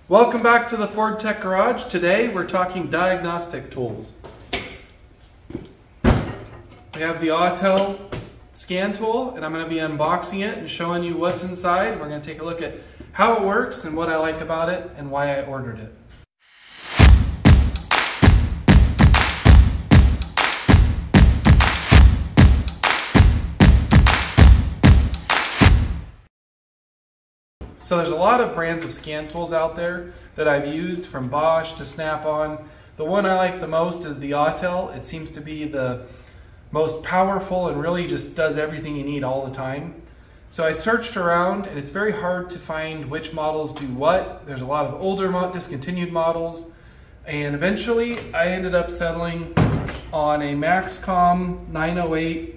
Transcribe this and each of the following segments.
Welcome back to the Ford Tech Garage. Today we're talking diagnostic tools. We have the Autel scan tool, and I'm going to be unboxing it and showing you what's inside. We're going to take a look at how it works and what I like about it and why I ordered it. So there's a lot of brands of scan tools out there that I've used, from Bosch to Snap-on. The one I like the most is the Autel. It seems to be the most powerful and really just does everything you need all the time. So I searched around, and it's very hard to find which models do what. There's a lot of older discontinued models, and eventually I ended up settling on a Maxcom 908.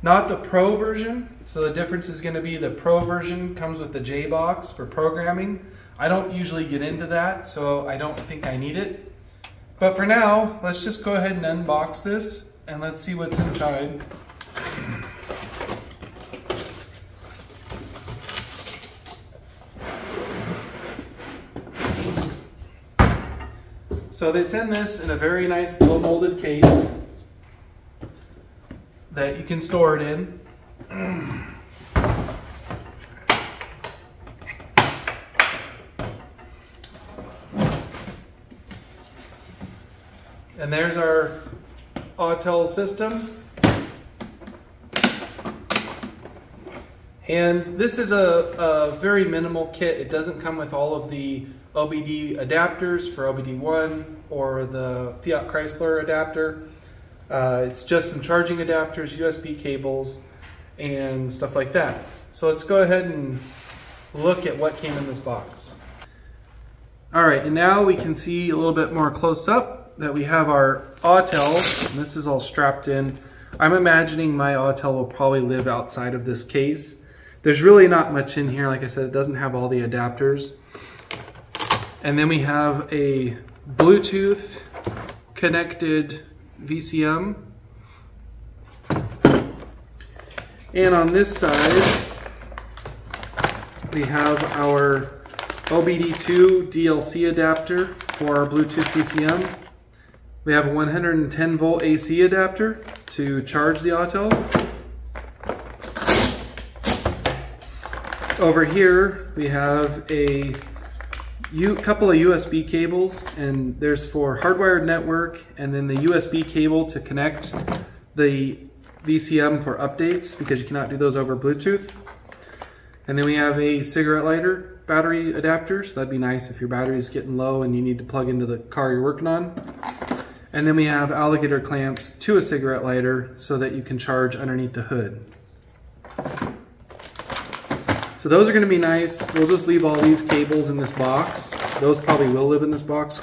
Not the Pro version, so the difference is going to be the Pro version comes with the J-Box for programming. I don't usually get into that, so I don't think I need it. But for now, let's just go ahead and unbox this and let's see what's inside. So they send this in a very nice blow molded case that you can store it in. And there's our Autel system. And this is a very minimal kit. It doesn't come with all of the OBD adapters for OBD1 or the Fiat Chrysler adapter. It's just some charging adapters, USB cables, and stuff like that. So let's go ahead and look at what came in this box. All right, and now we can see a little bit more close up that we have our Autel, and this is all strapped in. I'm imagining my Autel will probably live outside of this case. There's really not much in here. Like I said, it doesn't have all the adapters. And then we have a Bluetooth connected VCM. And on this side, we have our OBD2 DLC adapter for our Bluetooth VCM. We have a 110 volt AC adapter to charge the Autel. Over here, we have a couple of USB cables, and there's for hardwired network, and then the USB cable to connect the VCM for updates, because you cannot do those over Bluetooth. And then we have a cigarette lighter battery adapter, so that'd be nice if your battery is getting low and you need to plug into the car you're working on. And then we have alligator clamps to a cigarette lighter so that you can charge underneath the hood. So those are going to be nice. We'll just leave all these cables in this box. Those probably will live in this box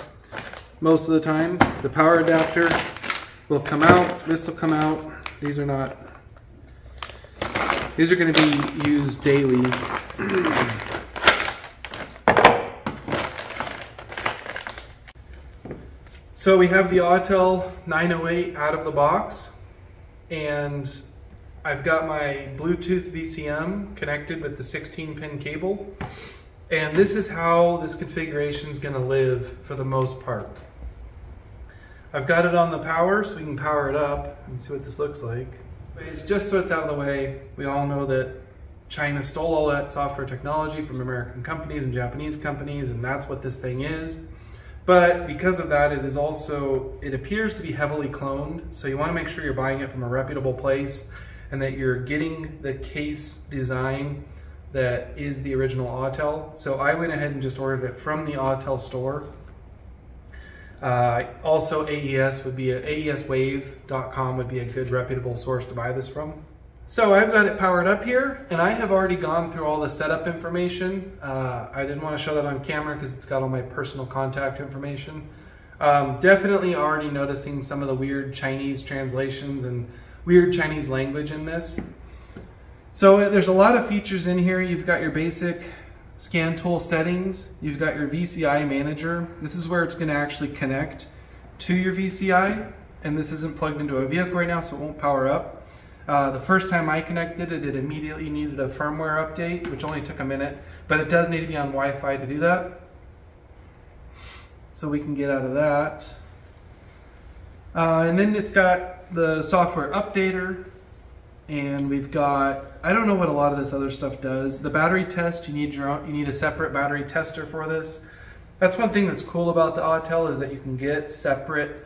most of the time. The power adapter will come out. This will come out. These are not. These are going to be used daily. So we have the Autel 908 out of the box, and I've got my Bluetooth VCM connected with the 16-pin cable, and this is how this configuration is going to live for the most part. I've got it on the power so we can power it up and see what this looks like. But it's just so it's out of the way, we all know that China stole all that software technology from American companies and Japanese companies, and that's what this thing is. But because of that, it appears to be heavily cloned, so you want to make sure you're buying it from a reputable place and that you're getting the case design that is the original Autel. So I went ahead and just ordered it from the Autel store. Also AESwave.com would be a good reputable source to buy this from. So I've got it powered up here, and I have already gone through all the setup information. I didn't want to show that on camera because it's got all my personal contact information. Definitely already noticing some of the weird Chinese translations and weird Chinese language in this. So there's a lot of features in here. You've got your basic scan tool settings. You've got your VCI manager. This is where it's going to actually connect to your VCI, and this isn't plugged into a vehicle right now, so it won't power up. The first time I connected it, it immediately needed a firmware update, which only took a minute, but it does need to be on Wi-Fi to do that. So we can get out of that. And then it's got the software updater, and we've got, I don't know what a lot of this other stuff does. The battery test, you need a separate battery tester for this. That's one thing that's cool about the Autel, is that you can get separate,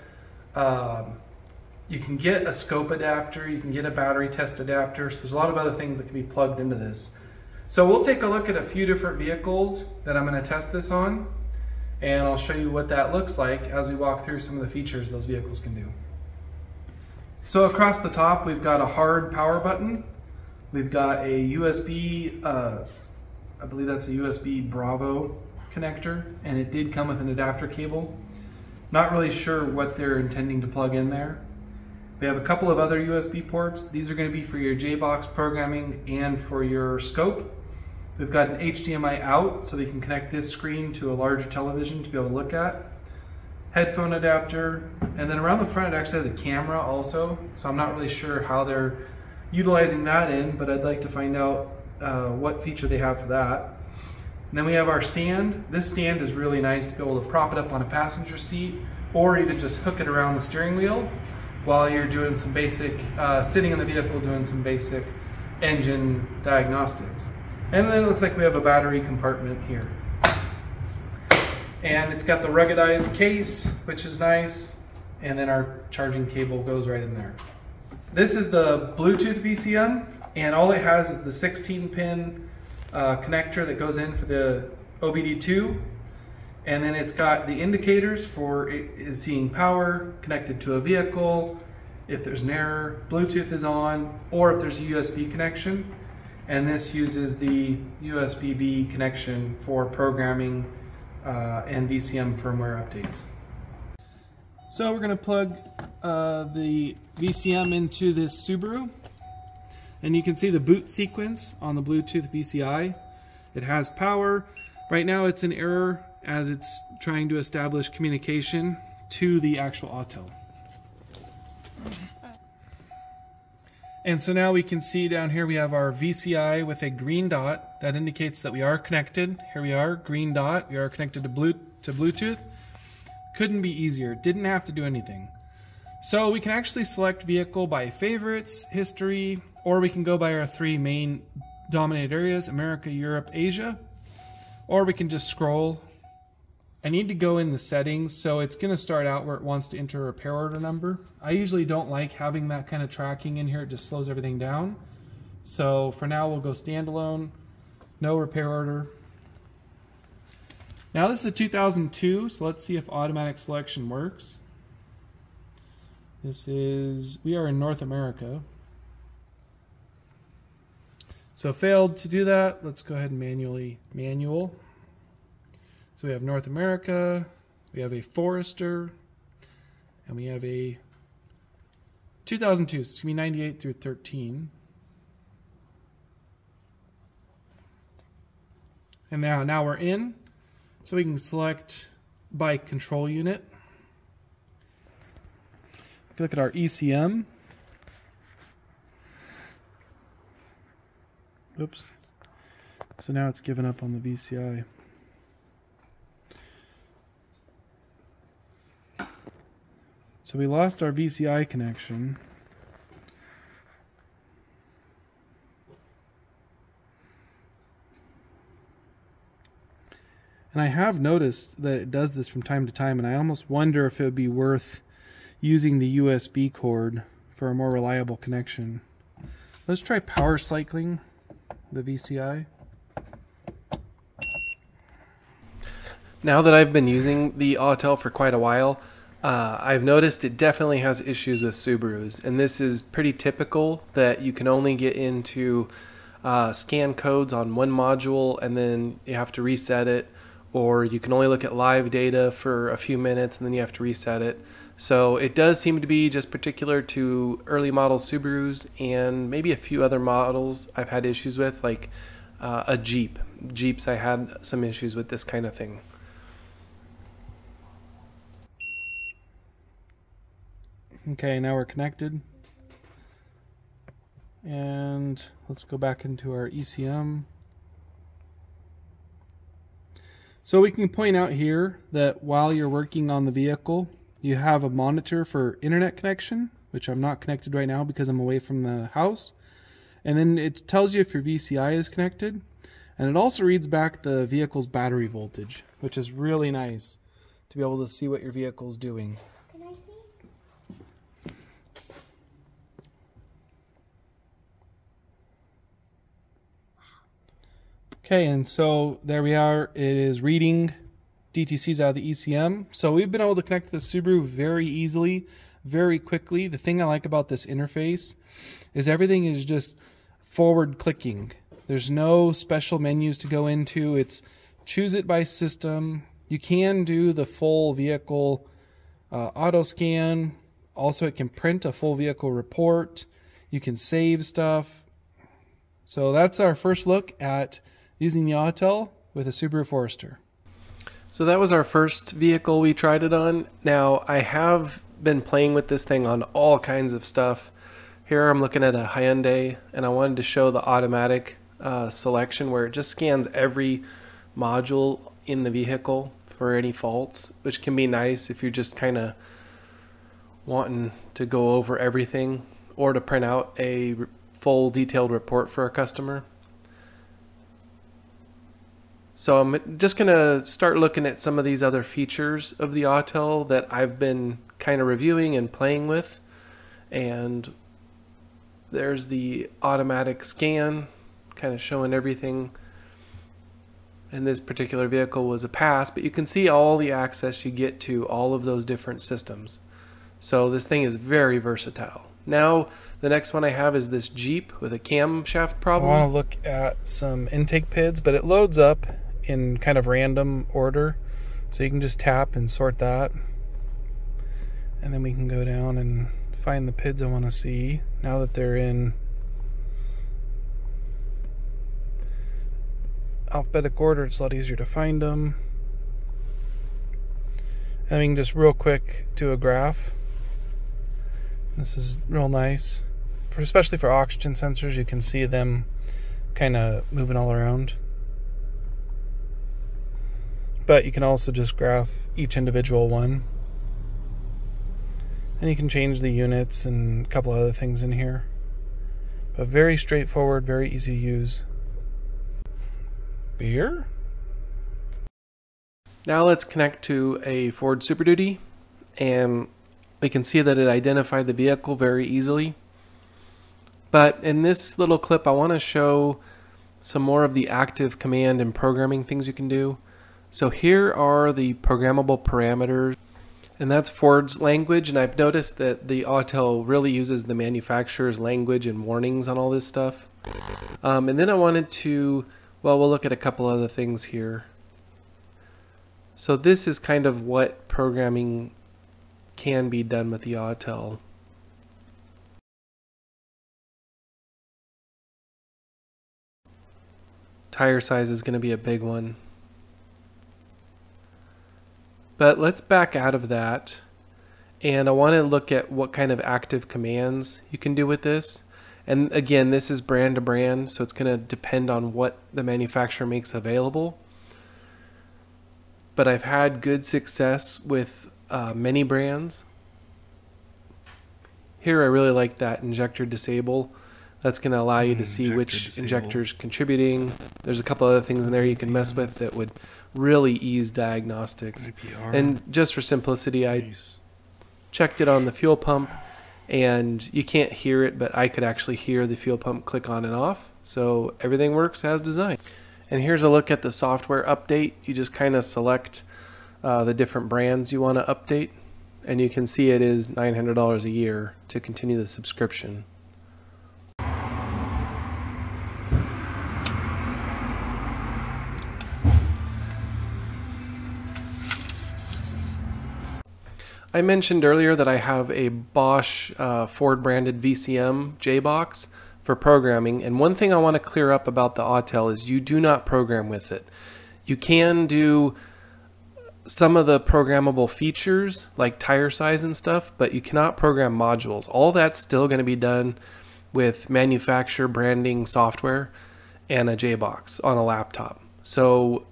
you can get a scope adapter, you can get a battery test adapter, so there's a lot of other things that can be plugged into this. So we'll take a look at a few different vehicles that I'm going to test this on, and I'll show you what that looks like as we walk through some of the features those vehicles can do. So across the top we've got a hard power button, we've got a USB, I believe that's a USB Bravo connector, and it did come with an adapter cable. Not really sure what they're intending to plug in there. We have a couple of other USB ports. These are going to be for your JBox programming and for your scope. We've got an HDMI out, so we can connect this screen to a larger television to be able to look at. Headphone adapter, and then around the front it actually has a camera also, so I'm not really sure how they're utilizing that in, but I'd like to find out what feature they have for that. And then we have our stand. This stand is really nice to be able to prop it up on a passenger seat, or even just hook it around the steering wheel while you're doing some basic, sitting in the vehicle doing some basic engine diagnostics. And then it looks like we have a battery compartment here. And it's got the ruggedized case, which is nice, and then our charging cable goes right in there. This is the Bluetooth VCM, and all it has is the 16-pin connector that goes in for the OBD2, and then it's got the indicators for it is seeing power, connected to a vehicle, if there's an error, Bluetooth is on, or if there's a USB connection. And this uses the USB-B connection for programming and VCM firmware updates. So we're going to plug the VCM into this Subaru, and you can see the boot sequence on the Bluetooth VCI. It has power. Right now it's in error as it's trying to establish communication to the actual Autel. And so now we can see down here we have our VCI with a green dot. That indicates that we are connected. Here we are, green dot. We are connected to Bluetooth. Couldn't be easier. Didn't have to do anything. So we can actually select vehicle by favorites, history, or we can go by our three main dominated areas, America, Europe, Asia. Or we can just scroll. I need to go in the settings, so it's going to start out where it wants to enter a repair order number. I usually don't like having that kind of tracking in here. It just slows everything down. So for now we'll go standalone, no repair order. Now this is a 2002, so let's see if automatic selection works. We are in North America. So failed to do that. Let's go ahead and manual. So we have North America, we have a Forester, and we have a 2002, so it's going to be 98 through 13. And now we're in, so we can select by control unit. Look at our ECM. Oops. So now it's given up on the VCI. So we lost our VCI connection. And I have noticed that it does this from time to time, and I almost wonder if it would be worth using the USB cord for a more reliable connection. Let's try power cycling the VCI. Now that I've been using the Autel for quite a while, I've noticed it definitely has issues with Subarus, and this is pretty typical that you can only get into scan codes on one module and then you have to reset it, or you can only look at live data for a few minutes and then you have to reset it. So it does seem to be just particular to early model Subarus and maybe a few other models I've had issues with, like a Jeep. Jeeps, I had some issues with this kind of thing. Okay, now we're connected. And let's go back into our ECM. So we can point out here that while you're working on the vehicle, you have a monitor for internet connection, which I'm not connected right now because I'm away from the house. And then it tells you if your VCI is connected. And it also reads back the vehicle's battery voltage, which is really nice to be able to see what your vehicle is doing. Can I see? Okay, and so there we are. It is reading DTCs out of the ECM. So we've been able to connect to the Subaru very easily, very quickly. The thing I like about this interface is everything is just forward clicking. There's no special menus to go into. It's choose it by system. You can do the full vehicle auto scan. Also, it can print a full vehicle report. You can save stuff. So that's our first look at using the Autel with a Subaru Forester. So that was our first vehicle we tried it on. Now, I have been playing with this thing on all kinds of stuff. Here I'm looking at a Hyundai, and I wanted to show the automatic selection where it just scans every module in the vehicle for any faults, which can be nice if you're just kind of wanting to go over everything or to print out a full detailed report for a customer. So I'm just going to start looking at some of these other features of the Autel that I've been kind of reviewing and playing with. And there's the automatic scan, kind of showing everything. And this particular vehicle was a pass, but you can see all the access you get to all of those different systems. So this thing is very versatile. Now, the next one I have is this Jeep with a camshaft problem. I want to look at some intake PIDs, but it loads up in kind of random order. So you can just tap and sort that. And then we can go down and find the PIDs I want to see. Now that they're in alphabetic order, it's a lot easier to find them. And we can just real quick do a graph. This is real nice, especially for oxygen sensors. You can see them kind of moving all around. But you can also just graph each individual one. And you can change the units and a couple other things in here. But very straightforward, very easy to use. Beer? Now let's connect to a Ford Super Duty, and we can see that it identified the vehicle very easily. But in this little clip, I want to show some more of the active command and programming things you can do. So here are the programmable parameters, and that's Ford's language. And I've noticed that the Autel really uses the manufacturer's language and warnings on all this stuff. And then I wanted to, well, we'll look at a couple other things here. So this is kind of what programming can be done with the Autel. Tire size is going to be a big one. But let's back out of that, and I want to look at what kind of active commands you can do with this. And again, this is brand to brand, so it's going to depend on what the manufacturer makes available. But I've had good success with many brands. Here I really like that injector disable. That's going to allow you to see which injector's contributing. There's a couple other things in there you can mess with that would really ease diagnostics. And just for simplicity, I checked it on the fuel pump, and you can't hear it, but I could actually hear the fuel pump click on and off. So everything works as designed. And here's a look at the software update. You just kind of select the different brands you want to update, and you can see it is $900 a year to continue the subscription. I mentioned earlier that I have a Bosch Ford branded VCM J-Box for programming, and one thing I want to clear up about the Autel is you do not program with it. You can do some of the programmable features like tire size and stuff, but you cannot program modules. All that's still going to be done with manufacturer branding software and a JBox on a laptop. So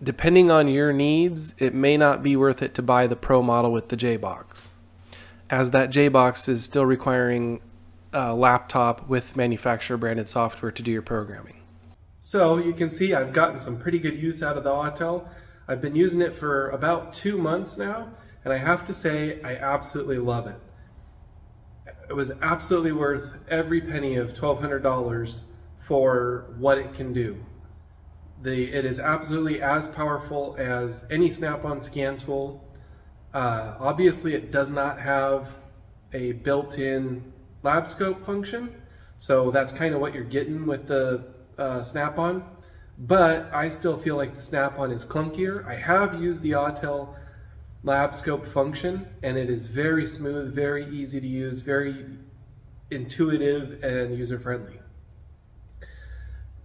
depending on your needs, it may not be worth it to buy the Pro model with the JBox, as that JBox is still requiring a laptop with manufacturer branded software to do your programming. So you can see I've gotten some pretty good use out of the Autel. I've been using it for about 2 months now, and I have to say I absolutely love it. It was absolutely worth every penny of $1,200 for what it can do. It is absolutely as powerful as any Snap-on scan tool. Obviously it does not have a built-in lab scope function, so that's kind of what you're getting with the Snap-on, but I still feel like the Snap-on is clunkier. I have used the Autel lab scope function, and it is very smooth, very easy to use, very intuitive and user-friendly.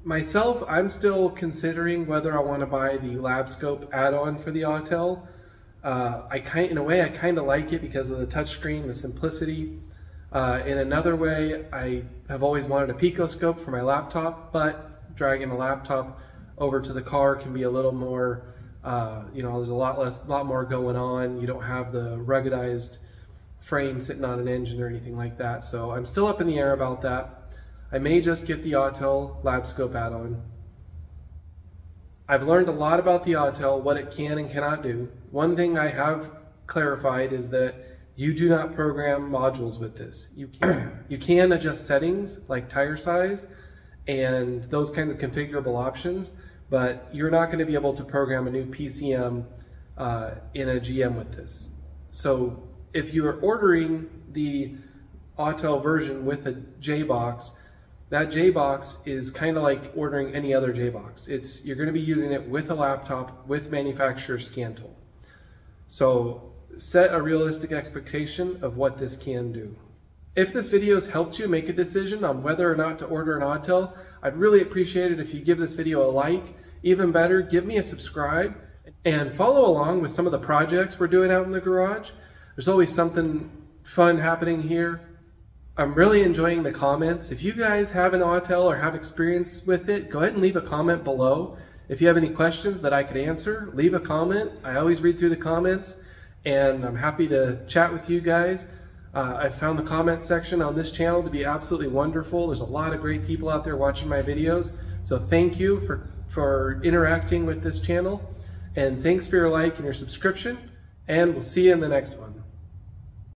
Myself, I'm still considering whether I want to buy the lab scope add-on for the Autel. In a way, I kind of like it because of the touchscreen, the simplicity. In another way, I have always wanted a picoscope for my laptop, but dragging a laptop over to the car can be a little more, there's a lot more going on. You don't have the ruggedized frame sitting on an engine or anything like that. So I'm still up in the air about that. I may just get the Autel lab scope add-on. I've learned a lot about the Autel, what it can and cannot do. One thing I have clarified is that you do not program modules with this. You can adjust settings like tire size and those kinds of configurable options, but you're not going to be able to program a new PCM in a GM with this. So if you are ordering the Autel version with a JBox, that JBox is kind of like ordering any other JBox. You're going to be using it with a laptop with manufacturer scan tool. So set a realistic expectation of what this can do. If this video has helped you make a decision on whether or not to order an Autel, I'd really appreciate it if you give this video a like. Even better, give me a subscribe and follow along with some of the projects we're doing out in the garage. There's always something fun happening here. I'm really enjoying the comments. If you guys have an Autel or have experience with it, go ahead and leave a comment below. If you have any questions that I could answer, leave a comment. I always read through the comments, and I'm happy to chat with you guys. I found the comment section on this channel to be absolutely wonderful. There's a lot of great people out there watching my videos, so thank you for interacting with this channel, and thanks for your like and your subscription, and we'll see you in the next one.